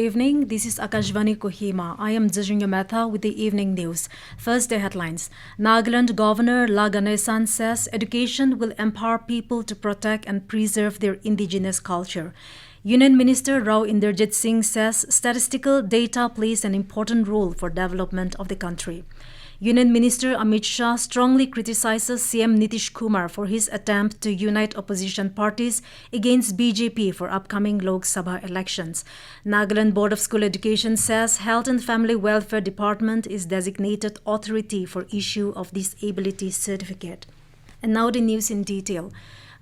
evening. This is Akashvani Kohima. I am Zhijing Metha with the evening news. First, the headlines. Nagaland Governor La Ganesan says education will empower people to protect and preserve their indigenous culture. Union Minister Rao Inderjit Singh says statistical data plays an important role for development of the country. Union Minister Amit Shah strongly criticises CM Nitish Kumar for his attempt to unite opposition parties against BJP for upcoming Lok Sabha elections. Nagaland Board of School Education says Health and Family Welfare Department is designated authority for issue of disability certificate. And now the news in detail.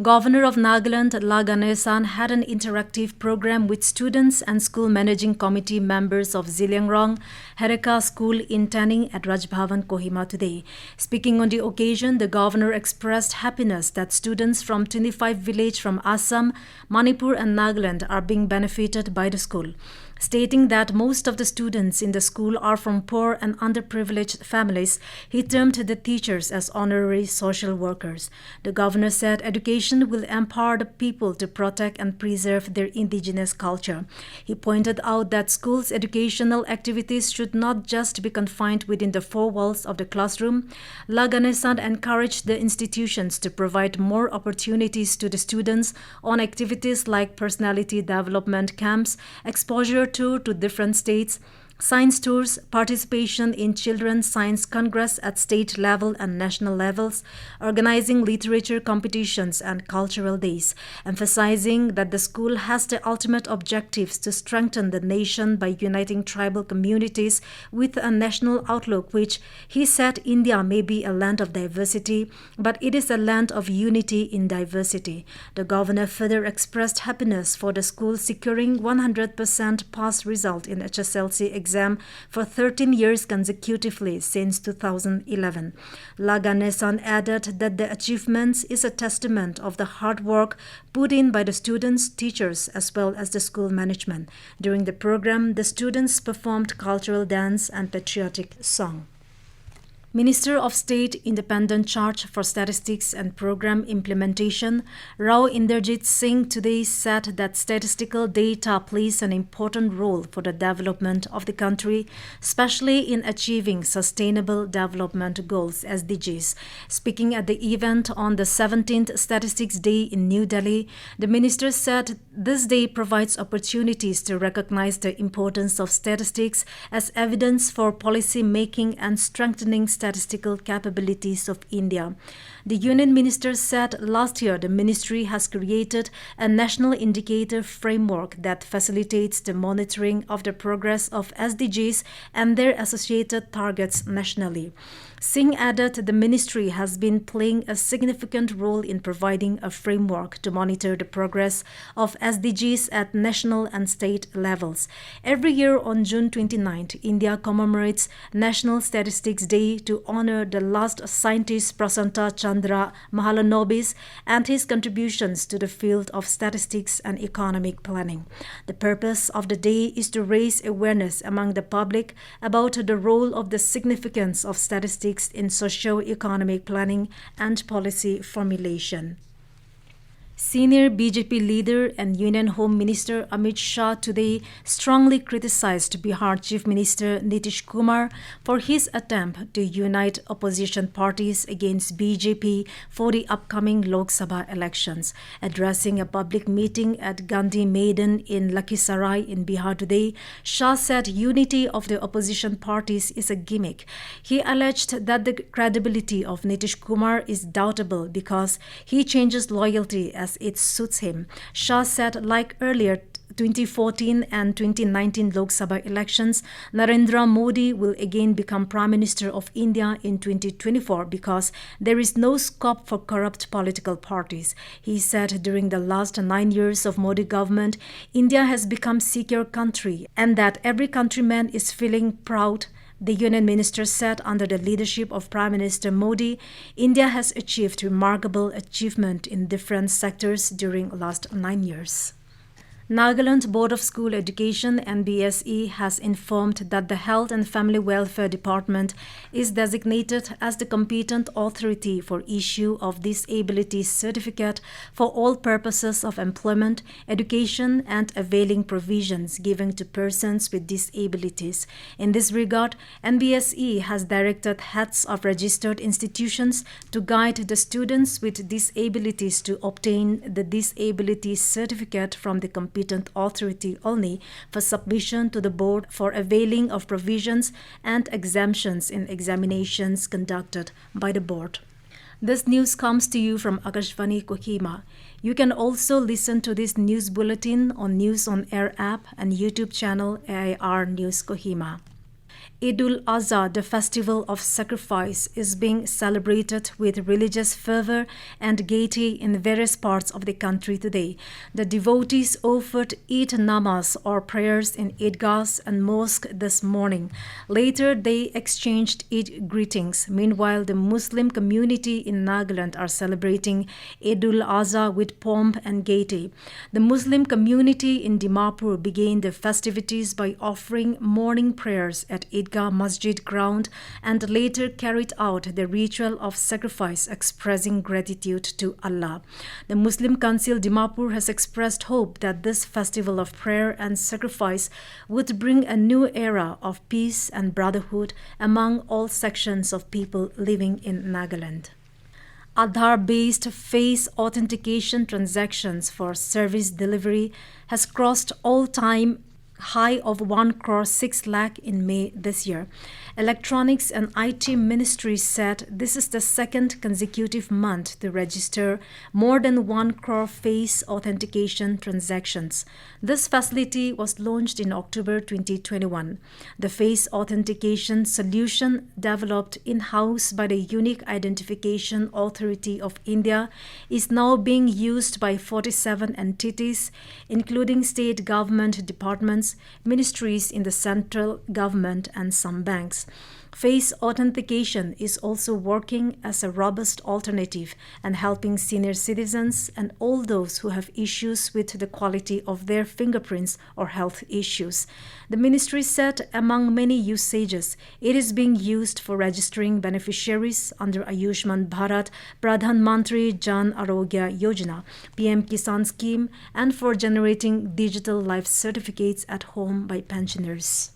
Governor of Nagaland La Ganesan had an interactive program with students and school managing committee members of Ziliangrong Hereka School in Tanning at Rajbhavan, Kohima today. Speaking on the occasion, the governor expressed happiness that students from 25 villages from Assam, Manipur and Nagaland are being benefited by the school. Stating that most of the students in the school are from poor and underprivileged families, he termed the teachers as honorary social workers. The governor said education will empower the people to protect and preserve their indigenous culture. He pointed out that schools' educational activities should not just be confined within the four walls of the classroom. La Ganesan encouraged the institutions to provide more opportunities to the students on activities like personality development camps, exposure tour to different states, science tours, participation in Children's Science Congress at state level and national levels, organizing literature competitions and cultural days, emphasizing that the school has the ultimate objectives to strengthen the nation by uniting tribal communities with a national outlook, which he said India may be a land of diversity, but it is a land of unity in diversity. The governor further expressed happiness for the school securing 100% pass result in HSLC exam for 13 years consecutively since 2011. La Ganesan added that the achievements is a testament of the hard work put in by the students, teachers, as well as the school management. During the program, the students performed cultural dance and patriotic song. Minister of State Independent Charge for Statistics and Program Implementation, Rao Inderjit Singh today said that statistical data plays an important role for the development of the country, especially in achieving Sustainable Development Goals (SDGs). Speaking at the event on the 17th Statistics Day in New Delhi, the minister said this day provides opportunities to recognize the importance of statistics as evidence for policy making and strengthening statistical capabilities of India. The Union Minister said last year the ministry has created a national indicator framework that facilitates the monitoring of the progress of SDGs and their associated targets nationally. Singh added the ministry has been playing a significant role in providing a framework to monitor the progress of SDGs at national and state levels. Every year on June 29th, India commemorates National Statistics Day to honor the last scientist Prasanta Chandra Mahalanobis and his contributions to the field of statistics and economic planning. The purpose of the day is to raise awareness among the public about the role of the significance of statistics in socio-economic planning and policy formulation. Senior BJP leader and Union Home Minister Amit Shah today strongly criticized Bihar Chief Minister Nitish Kumar for his attempt to unite opposition parties against BJP for the upcoming Lok Sabha elections. Addressing a public meeting at Gandhi Maidan in Lakhisarai in Bihar today, Shah said unity of the opposition parties is a gimmick. He alleged that the credibility of Nitish Kumar is doubtful because he changes loyalty as it suits him. Shah said like earlier 2014 and 2019 Lok Sabha elections, Narendra Modi will again become Prime Minister of India in 2024 because there is no scope for corrupt political parties. He said during the last 9 years of Modi government, India has become a secure country and that every countryman is feeling proud. The Union Minister said under the leadership of Prime Minister Modi, India has achieved remarkable achievement in different sectors during the last 9 years. Nagaland Board of School Education (NBSE) has informed that the Health and Family Welfare Department is designated as the competent authority for issue of disability certificate for all purposes of employment, education and availing provisions given to persons with disabilities. In this regard, NBSE has directed heads of registered institutions to guide the students with disabilities to obtain the disability certificate from the competent authority only for submission to the board for availing of provisions and exemptions in examinations conducted by the board. This news comes to you from Akashvani, Kohima. You can also listen to this news bulletin on News on Air app and YouTube channel AIR News Kohima. Eid-ul-Azha, the festival of sacrifice, is being celebrated with religious fervor and gaiety in various parts of the country today. The devotees offered Eid namaz or prayers in Eidgahs and mosque this morning. Later, they exchanged Eid greetings. Meanwhile, the Muslim community in Nagaland are celebrating Eid-ul-Azha with pomp and gaiety. The Muslim community in Dimapur began the festivities by offering morning prayers at Eidgah Masjid ground and later carried out the ritual of sacrifice expressing gratitude to Allah. The Muslim Council Dimapur has expressed hope that this festival of prayer and sacrifice would bring a new era of peace and brotherhood among all sections of people living in Nagaland. Aadhaar-based face authentication transactions for service delivery has crossed all-time high of 1.6 crore in May this year. Electronics and IT Ministry said this is the second consecutive month to register more than 1 crore face authentication transactions. This facility was launched in October 2021. The face authentication solution, developed in-house by the Unique Identification Authority of India, is now being used by 47 entities, including state government departments, ministries in the central government and some banks. Face authentication is also working as a robust alternative and helping senior citizens and all those who have issues with the quality of their fingerprints or health issues. The ministry said among many usages, it is being used for registering beneficiaries under Ayushman Bharat, Pradhan Mantri Jan Arogya Yojana, PM Kisan scheme, and for generating digital life certificates at home by pensioners.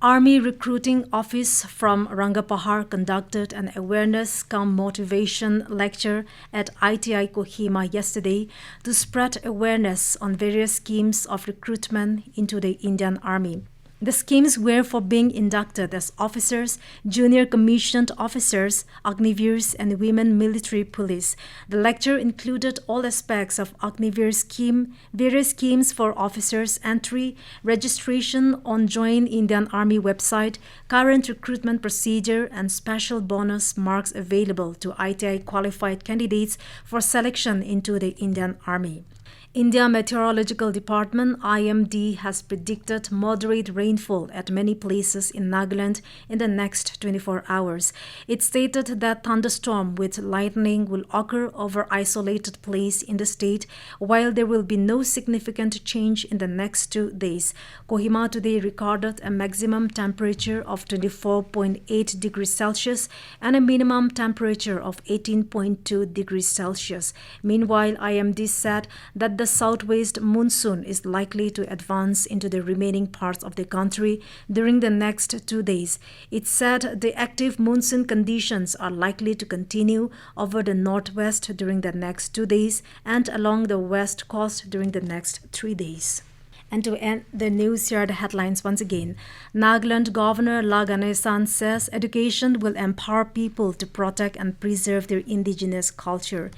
Army Recruiting Office from Rangapahar conducted an awareness-cum-motivation lecture at ITI Kohima yesterday to spread awareness on various schemes of recruitment into the Indian Army. The schemes were for being inducted as officers, junior commissioned officers, Agniveers, and women military police. The lecture included all aspects of Agniveer scheme, various schemes for officers entry, registration on Join Indian Army website, current recruitment procedure, and special bonus marks available to ITI qualified candidates for selection into the Indian Army. India Meteorological Department IMD has predicted moderate rainfall at many places in Nagaland in the next 24 hours. It stated that thunderstorm with lightning will occur over isolated place in the state, while there will be no significant change in the next 2 days. Kohima today recorded a maximum temperature of 24.8 degrees Celsius and a minimum temperature of 18.2 degrees Celsius. Meanwhile, IMD said that the southwest monsoon is likely to advance into the remaining parts of the country during the next 2 days. It said the active monsoon conditions are likely to continue over the northwest during the next 2 days and along the west coast during the next 3 days. And to end the news, here are the headlines once again. Nagaland Governor La Ganesan says education will empower people to protect and preserve their indigenous culture.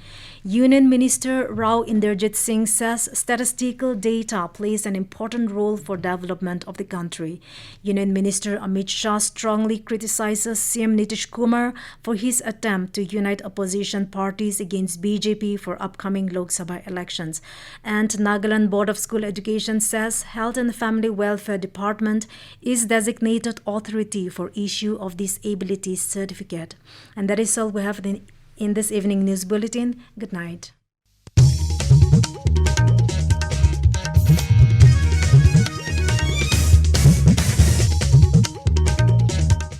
Union Minister Rao Inderjit Singh says statistical data plays an important role for development of the country. Union Minister Amit Shah strongly criticises CM Nitish Kumar for his attempt to unite opposition parties against BJP for upcoming Lok Sabha elections. And Nagaland Board of School Education says Health and Family Welfare Department is designated authority for issue of disability certificate. And that is all we have in this evening news bulletin. Good night.